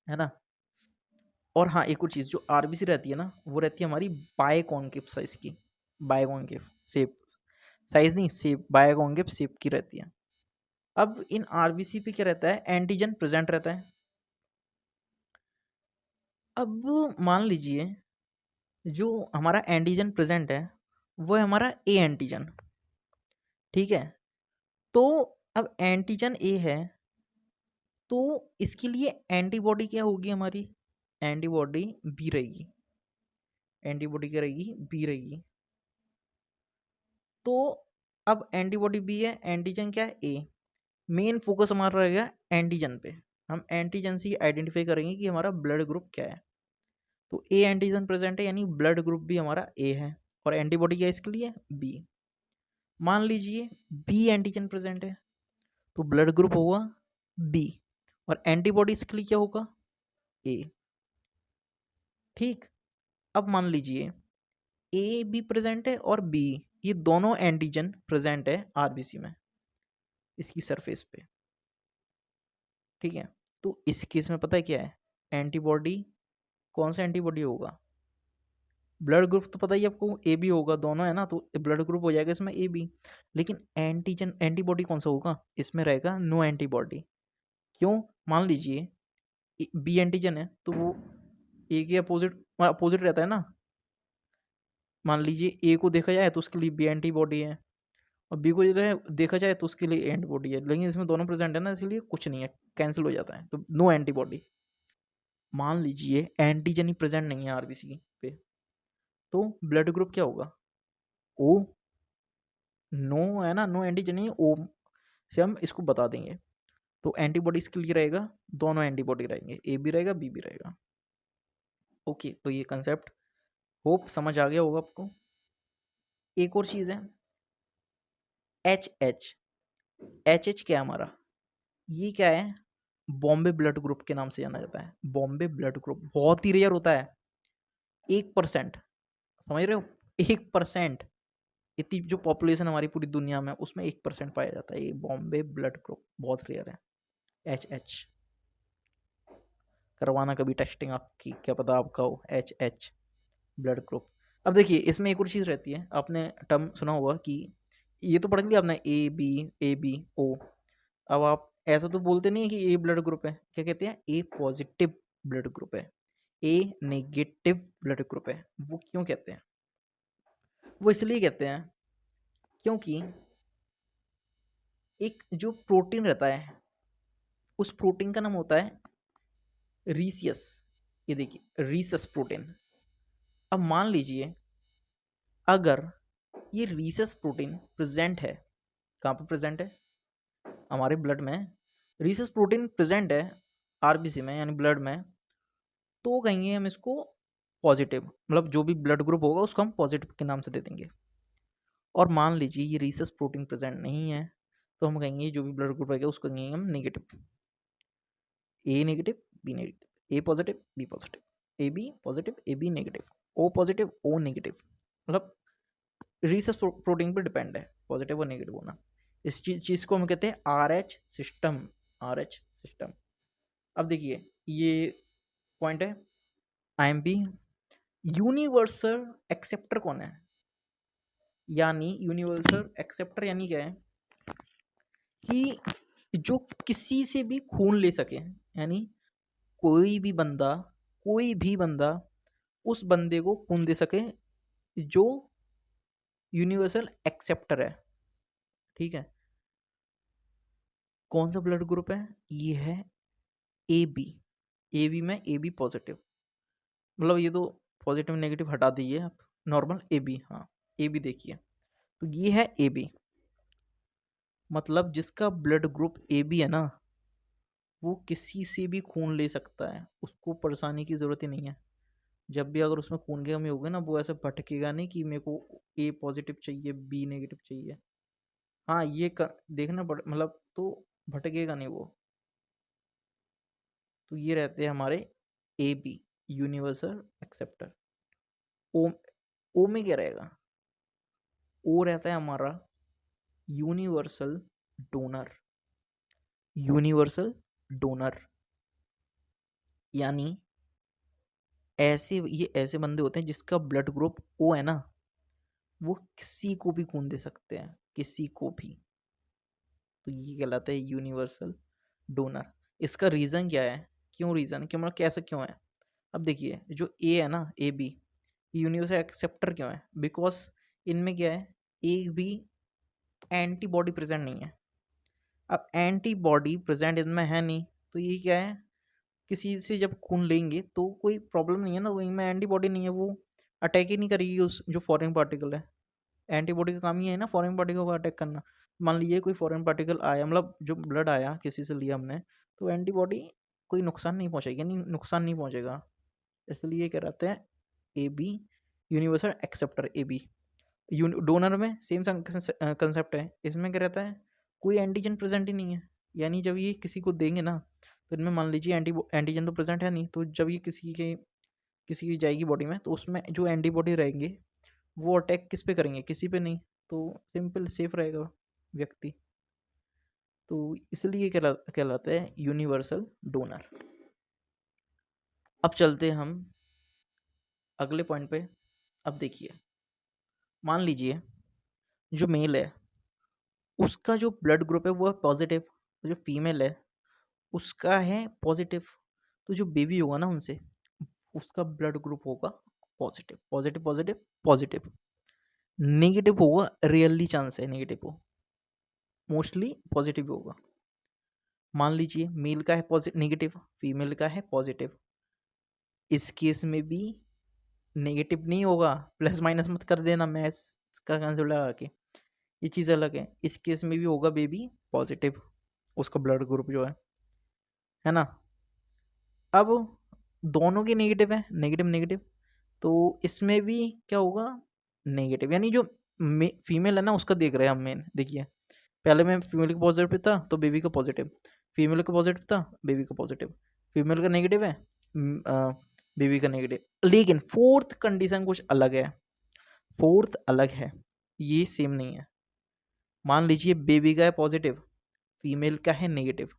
है ना। और हाँ, एक और चीज़, जो आरबीसी रहती है ना, वो रहती है हमारी बायकॉन्केव साइज की, बायकॉन्केव शेप, साइज नहीं शेप, बायकॉन्केव शेप की रहती है। अब इन आरबीसी पे क्या रहता है, एंटीजन प्रेजेंट रहता है। अब मान लीजिए, जो हमारा एंटीजन प्रेजेंट है वो है हमारा ए एंटीजन, ठीक है। तो अब एंटीजन ए है, तो इसके लिए एंटीबॉडी क्या होगी हमारी, एंटीबॉडी बी रहेगी, एंटीबॉडी क्या रहेगी, बी रहेगी। तो अब एंटीबॉडी बी है, एंटीजन क्या है, ए। मेन फोकस हमारा रहेगा एंटीजन पे, हम एंटीजन से आइडेंटिफाई करेंगे कि हमारा ब्लड ग्रुप क्या है। तो ए एंटीजन प्रेजेंट है, यानी ब्लड ग्रुप भी हमारा ए है, और एंटीबॉडी क्या है इसके लिए, बी। मान लीजिए बी एंटीजन प्रेजेंट है, तो ब्लड ग्रुप होगा बी, और एंटीबॉडी इसके लिए क्या होगा, ए। ठीक, अब मान लीजिए ए भी प्रेजेंट है और बी, ये दोनों एंटीजन प्रेजेंट है आरबीसी में, इसकी सरफेस पे, ठीक है। तो इस केस में पता है क्या है, एंटीबॉडी, कौन सा एंटीबॉडी होगा, ब्लड ग्रुप तो पता ही है आपको, ए बी होगा, दोनों है ना, तो ब्लड ग्रुप हो जाएगा इसमें ए बी। लेकिन एंटीजन एंटीबॉडी कौन सा होगा, इसमें रहेगा नो एंटीबॉडी। क्यों? मान लीजिए बी एंटीजन है तो वो ए के अपोजिट अपोजिट रहता है ना। मान लीजिए ए को देखा जाए तो उसके लिए बी एंटीबॉडी है, और बी को देखा जाए तो उसके लिए एंटीबॉडी है, लेकिन इसमें दोनों प्रेजेंट है ना, इसलिए कुछ नहीं है, कैंसिल हो जाता है, तो नो एंटीबॉडी। मान लीजिए एंटीजन ही प्रेजेंट नहीं है आरबीसी पे, तो ब्लड ग्रुप क्या होगा? ओ। नो है ना, नो एंटीजन ही ओ से हम इसको बता देंगे। तो एंटीबॉडी इसके लिए रहेगा, दोनों एंटीबॉडी रहेंगे, ए भी रहेगा बी भी रहेगा। ओके, तो ये कंसेप्ट होप समझ आ गया होगा आपको। एक और चीज़ है एच एच। एच एच क्या है हमारा? ये क्या है? बॉम्बे ब्लड ग्रुप के नाम से जाना जाता है। बॉम्बे ब्लड ग्रुप बहुत ही रेयर होता है, 1%। समझ रहे हो? 1%। इतनी जो पॉपुलेशन हमारी पूरी दुनिया में, उसमें 1% पाया जाता है ये बॉम्बे ब्लड ग्रुप, बहुत रेयर है। एच एच करवाना कभी टेस्टिंग आपकी, क्या पता आपका हो एच एच ब्लड ग्रुप। अब देखिए इसमें एक और चीज़ रहती है, आपने टर्म सुना होगा कि ये तो पढ़ लिया आपने, ए बी ओ। अब आप ऐसा तो बोलते नहीं है कि ए ब्लड ग्रुप है, क्या कहते हैं? ए पॉजिटिव ब्लड ग्रुप है, ए नेगेटिव ब्लड ग्रुप है। वो क्यों कहते हैं? वो इसलिए कहते हैं क्योंकि एक जो प्रोटीन रहता है, उस प्रोटीन का नाम होता है रीसियस। ये देखिए रीसस प्रोटीन। अब मान लीजिए अगर ये रीसस प्रोटीन प्रेजेंट है, कहाँ पे प्रेजेंट है? हमारे ब्लड में रीसस प्रोटीन प्रेजेंट है, आरबीसी में यानी ब्लड में, तो कहेंगे हम इसको पॉजिटिव, मतलब जो भी ब्लड ग्रुप होगा उसको हम पॉजिटिव के नाम से दे देंगे। और मान लीजिए ये रीसस प्रोटीन प्रेजेंट नहीं है, तो हम कहेंगे जो भी ब्लड ग्रुप रहेगा उसको कहेंगे हम negative. A negative B negative, A positive B positive, A B positive A B negative, O positive O negative. मतलब रीसस प्रोटीन पर डिपेंड है पॉजिटिव और नेगेटिव होना। इस चीज़ को हम कहते हैं R H system, R H system. अब देखिए ये पॉइंट है, आईएमपी यूनिवर्सल एक्सेप्टर कौन है? यानी यूनिवर्सल एक्सेप्टर यानी क्या है कि जो किसी से भी खून ले सके, यानी कोई भी बंदा, कोई भी बंदा उस बंदे को खून दे सके जो यूनिवर्सल एक्सेप्टर है। ठीक है, कौन सा ब्लड ग्रुप है? ये है ए बी। ए बी में ए बी पॉजिटिव, मतलब ये तो पॉजिटिव नेगेटिव हटा दीजिए आप, नॉर्मल ए बी। हाँ ए बी देखिए, तो ये है ए बी, मतलब जिसका ब्लड ग्रुप ए बी है ना, वो किसी से भी खून ले सकता है, उसको परेशानी की ज़रूरत ही नहीं है। जब भी अगर उसमें खून की कमी होगी ना, वो ऐसे भटकेगा नहीं कि मेरे को ए पॉजिटिव चाहिए बी नेगेटिव चाहिए। हाँ ये देखना पड़, मतलब तो भटकेगा नहीं वो। तो ये रहते हैं हमारे ए बी यूनिवर्सल एक्सेप्टर। ओ, ओ में क्या रहेगा? ओ रहता है हमारा यूनिवर्सल डोनर। यूनिवर्सल डोनर यानी ये ऐसे बंदे होते हैं जिसका ब्लड ग्रुप ओ है ना, वो किसी को भी खून दे सकते हैं, किसी को भी। तो ये कहलाता है यूनिवर्सल डोनर। इसका रीज़न क्या है? क्यों रीज़न, क्यों, मतलब कैसे क्यों है? अब देखिए जो ए है ना, ए बी यूनिवर्सल एक्सेप्टर क्यों है? बिकॉज इनमें क्या है, एक भी एंटीबॉडी प्रेजेंट नहीं है। अब एंटीबॉडी प्रेजेंट इनमें है नहीं, तो ये क्या है, किसी से जब खून लेंगे तो कोई प्रॉब्लम नहीं है ना, इनमें एंटीबॉडी नहीं है, वो अटैक ही नहीं करेगी उस जो फॉरेन पार्टिकल है। एंटीबॉडी का काम ही है ना फॉरेन पार्टिकल को अटैक करना। मान लीजिए कोई फॉरेन पार्टिकल आया, मतलब जो ब्लड आया किसी से लिया हमने, तो एंटीबॉडी कोई नुकसान नहीं पहुंचेगी, नहीं नुकसान नहीं पहुंचेगा। इसलिए क्या रहते हैं A B universal acceptor A B. Donor में सेम कंसेप्ट है, इसमें क्या रहता है, कोई एंटीजन प्रेजेंट ही नहीं है। यानी जब ये किसी को देंगे ना, तो इनमें मान लीजिए एंटीजन तो प्रेजेंट है नहीं, तो जब ये किसी की जाएगी बॉडी में, तो उसमें जो एंटीबॉडी रहेंगे वो अटैक किस पे करेंगे, किसी पे नहीं, तो सिंपल सेफ रहेगा व्यक्ति। तो इसलिए कहलाता है यूनिवर्सल डोनर। अब चलते हैं हम अगले पॉइंट पे। अब देखिए, मान लीजिए जो मेल है उसका जो ब्लड ग्रुप है वो है पॉजिटिव, जो फीमेल है उसका है पॉजिटिव, तो जो बेबी होगा ना उनसे उसका ब्लड ग्रुप होगा positive positive positive positive. Negative होगा, रियली चांस है नेगेटिव हो, मोस्टली पॉजिटिव होगा। मान लीजिए मेल का है पॉजिटिव नेगेटिव, फीमेल का है पॉजिटिव, इस केस में भी नेगेटिव नहीं होगा, प्लस माइनस मत कर देना मैथ्स का कंसेप्ट लगा के, ये चीज़ अलग है। इस केस में भी होगा बेबी पॉजिटिव, उसका ब्लड ग्रुप जो है ना। अब दोनों के नेगेटिव है, नेगेटिव नेगेटिव, तो इसमें भी क्या होगा नेगेटिव, यानी जो फीमेल है ना उसका देख रहे हैं हम मेन। देखिए पहले में फीमेल का पॉजिटिव था तो बेबी का पॉजिटिव, फीमेल का पॉजिटिव था बेबी का पॉजिटिव, फीमेल का नेगेटिव है बेबी का नेगेटिव। लेकिन फोर्थ कंडीशन कुछ अलग है, फोर्थ अलग है, ये सेम नहीं है। मान लीजिए बेबी का है पॉजिटिव, फीमेल का है नेगेटिव,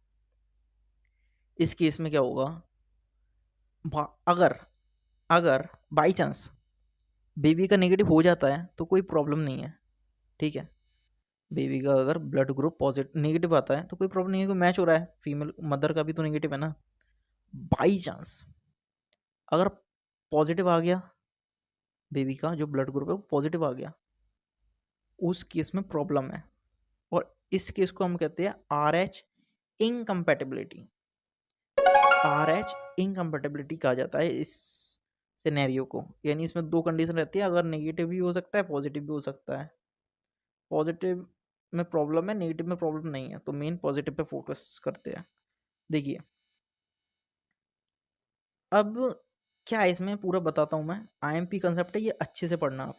इस केस में क्या होगा, अगर अगर बाई चांस बेबी का नेगेटिव हो जाता है तो कोई प्रॉब्लम नहीं है, ठीक है। बेबी का अगर ब्लड ग्रुप पॉजिटिव नेगेटिव आता है तो कोई प्रॉब्लम नहीं है, कोई मैच हो रहा है, फीमेल मदर का भी तो नेगेटिव है ना। बाई चांस अगर पॉजिटिव आ गया, बेबी का जो ब्लड ग्रुप है वो पॉजिटिव आ गया, उस केस में प्रॉब्लम है, और इस केस को हम कहते हैं R H incompatibility. R H incompatibility कहा जाता है इस सिनेरियो को, यानी इसमें दो कंडीशन रहती है, अगर नेगेटिव भी हो सकता है पॉजिटिव भी हो सकता है। पॉजिटिव में प्रॉब्लम है, नेगेटिव में प्रॉब्लम नहीं है, तो मेन पॉजिटिव पे फोकस करते हैं। देखिए अब क्या है, इसमें पूरा बताता हूँ मैं, आईएमपी कंसेप्ट है ये, अच्छे से पढ़ना आप।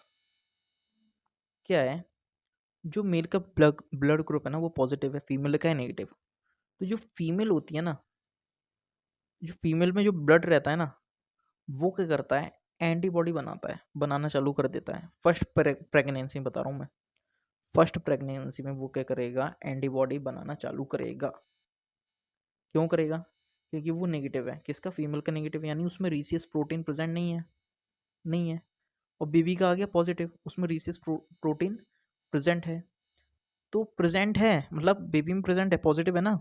क्या है, जो मेल का ब्लड ब्लड ग्रुप है ना वो पॉजिटिव है, फीमेल का है नेगेटिव, तो जो फीमेल होती है ना, जो फीमेल में जो ब्लड रहता है ना वो क्या करता है, एंटीबॉडी बनाता है, बनाना चालू कर देता है। फर्स्ट प्रेगनेंसी में बता रहा हूँ मैं, फर्स्ट प्रेगनेंसी में वो क्या करेगा, एंटीबॉडी बनाना चालू करेगा। क्यों करेगा, क्योंकि वो नेगेटिव है, किसका, फीमेल का नेगेटिव, यानी उसमें रीसियस प्रोटीन प्रेजेंट नहीं है, नहीं है। और बेबी का आ गया पॉजिटिव, उसमें रीसियस प्रोटीन प्रेजेंट है, तो प्रेजेंट है मतलब बेबी में प्रेजेंट है, पॉजिटिव है ना,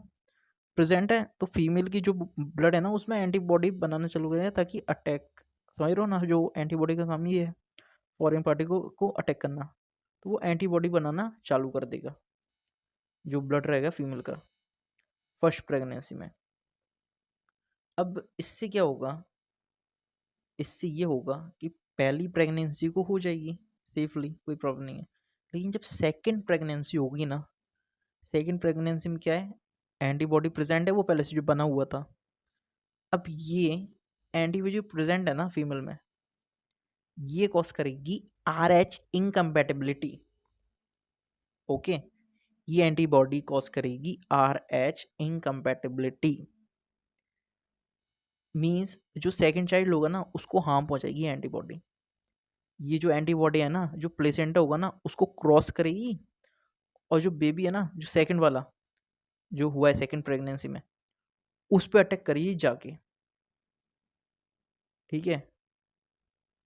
प्रेजेंट है, तो फीमेल की जो ब्लड है ना उसमें एंटीबॉडी बनाना चालू करेगा ताकि अटैक, समझ रहे हो ना, जो एंटीबॉडी का काम ये है फॉरेन पार्टी को अटैक करना, तो वो एंटीबॉडी बनाना चालू कर देगा जो ब्लड रहेगा फीमेल का फर्स्ट प्रेगनेंसी में। अब इससे क्या होगा, इससे ये होगा कि पहली प्रेगनेंसी को हो जाएगी सेफली, कोई प्रॉब्लम नहीं है। लेकिन जब सेकंड प्रेगनेंसी होगी ना, सेकंड प्रेगनेंसी में क्या है, एंटीबॉडी प्रेजेंट है वो पहले से जो बना हुआ था। अब ये एंटीबॉडी प्रेजेंट है ना फीमेल में, ये कॉज करेगी आर एच इनकम्पैटिबिलिटी। ओके, ये एंटीबॉडी कॉज करेगी आर एच इनकम्पैटिबिलिटी, मीन्स जो सेकंड चाइल्ड होगा ना उसको हार्म पहुंचाएगी एंटीबॉडी। ये जो एंटीबॉडी है ना जो प्लेसेंटा होगा ना उसको क्रॉस करेगी, और जो बेबी है ना जो सेकंड वाला जो हुआ है सेकंड प्रेगनेंसी में उस पर अटैक करेगी जाके, ठीक है,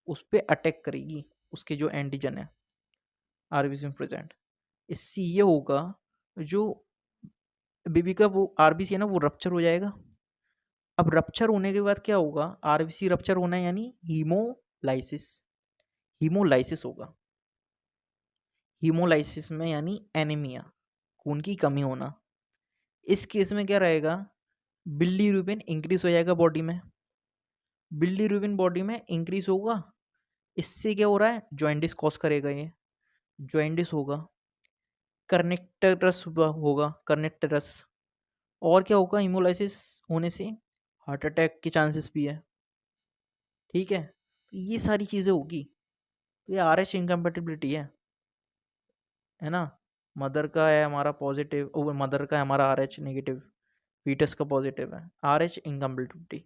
उस पर अटैक करेगी, उसके जो एंटीजन है आरबीसी में प्रेजेंट। इससे ये होगा जो बेबी का वो आरबीसी है ना वो रप्चर हो जाएगा। अब रप्चर होने के बाद क्या होगा, आरबीसी रप्चर होना है यानी हीमोलाइसिस, हीमोलाइसिस होगा। हीमोलाइसिस में यानी एनीमिया, खून की कमी होना। इस केस में क्या रहेगा, बिलीरुबिन इंक्रीज हो जाएगा बॉडी में, बिलीरुबिन बॉडी में इंक्रीज होगा, इससे क्या हो रहा है, जॉइंटिस कॉज करेगा, ये जॉइंटिस होगा, कर्निक्टरस होगा, कर्निक्टरस। और क्या होगा, हीमोलाइसिस होने से हार्ट अटैक के चांसेस भी है, ठीक है। तो ये सारी चीज़ें होगी, तो ये आर एच इनकम्पेटिबिलिटी है ना। मदर का है हमारा पॉजिटिव, मदर का है हमारा आर एच नेगेटिव, फीटस का पॉजिटिव है, आर एच इनकम्पेटिबिलिटी।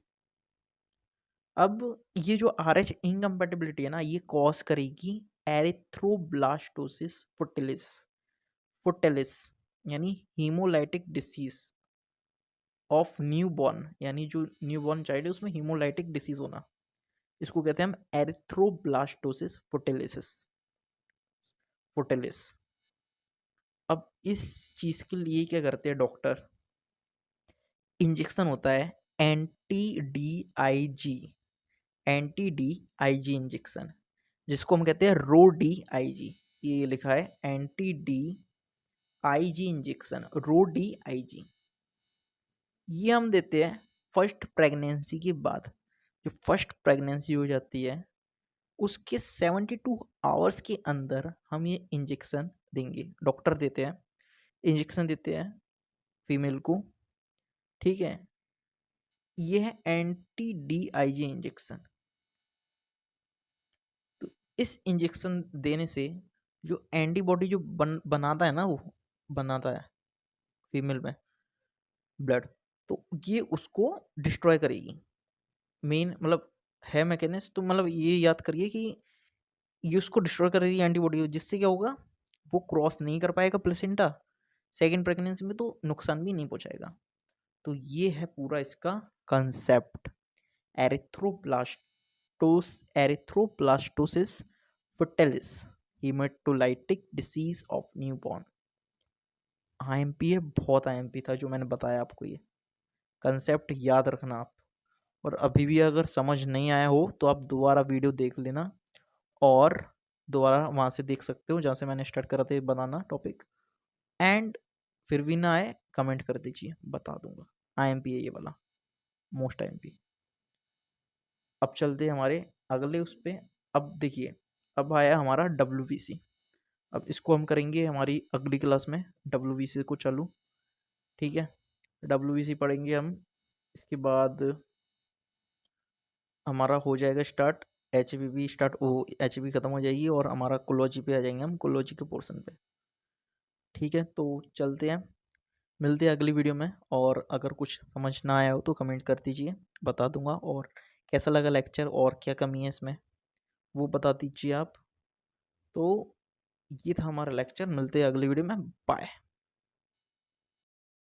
अब ये जो आर एच इनकम्पेटिबिलिटी है ना ये कॉज करेगी एरिथ्रोब्लास्टोसिस फुटिलिस, फुटिलिस यानी haemolytic disease of new born, यानी जो न्यू बॉर्न चाइल्ड है उसमें हीमोलाइटिक डिसीज होना। इसको कहते हैं हम एरिथ्रोब्लास्टोसिस फुटिलिसिस फुटिलिस। अब इस चीज के लिए क्या करते हैं डॉक्टर, इंजेक्शन होता है anti D I G, anti D I G injection, जिसको हम कहते हैं रो डी आई जी। ये लिखा है anti D I G injection, Rho D I G. ये हम देते हैं फर्स्ट प्रेगनेंसी के बाद। जो फर्स्ट प्रेगनेंसी हो जाती है उसके 72 आवर्स के अंदर हम ये इंजेक्शन देंगे, डॉक्टर देते हैं, इंजेक्शन देते हैं फीमेल को, ठीक है। ये है anti D I G injection. तो इस इंजेक्शन देने से जो एंटीबॉडी जो बनाता है ना, वो बनाता है फीमेल में ब्लड, तो ये उसको डिस्ट्रॉय करेगी। मेन मतलब है मैकेनिज्म, तो मतलब ये याद करिए कि ये उसको डिस्ट्रॉय करेगी एंटीबॉडी, जिससे क्या होगा, वो क्रॉस नहीं कर पाएगा प्लेसेंटा सेकेंड प्रेगनेंसी में, तो नुकसान भी नहीं पहुंचाएगा। तो ये है पूरा इसका concept, erythroblastosis fetalis haematolytic disease of newborn. IMP है, बहुत आईएमपी था जो मैंने बताया आपको, ये कंसेप्ट याद रखना आप। और अभी भी अगर समझ नहीं आया हो तो आप दोबारा वीडियो देख लेना, और दोबारा वहाँ से देख सकते हो जहाँ से मैंने स्टार्ट करा था बनाना टॉपिक। एंड फिर भी ना आए कमेंट कर दीजिए, बता दूंगा। आईएमपी है ये वाला, मोस्ट आईएमपी। अब चलते हैं हमारे अगले उस पे। अब देखिए, अब आया हमारा WBC। अब इसको हम करेंगे हमारी अगली क्लास में, WBC को चालू, ठीक है। WBC पढ़ेंगे हम, इसके बाद हमारा हो जाएगा स्टार्ट HBB, स्टार्ट हो HB खत्म हो जाएगी, और हमारा कोलॉजी पे आ जाएंगे हम, कोलॉजी के पोर्शन पे, ठीक है। तो चलते हैं, मिलते हैं अगली वीडियो में। और अगर कुछ समझ ना आया हो तो कमेंट कर दीजिए, बता दूंगा। और कैसा लगा लेक्चर और क्या कमी है इसमें वो बता दीजिए आप। तो ये था हमारा लेक्चर, मिलते हैं अगली वीडियो में, बाय।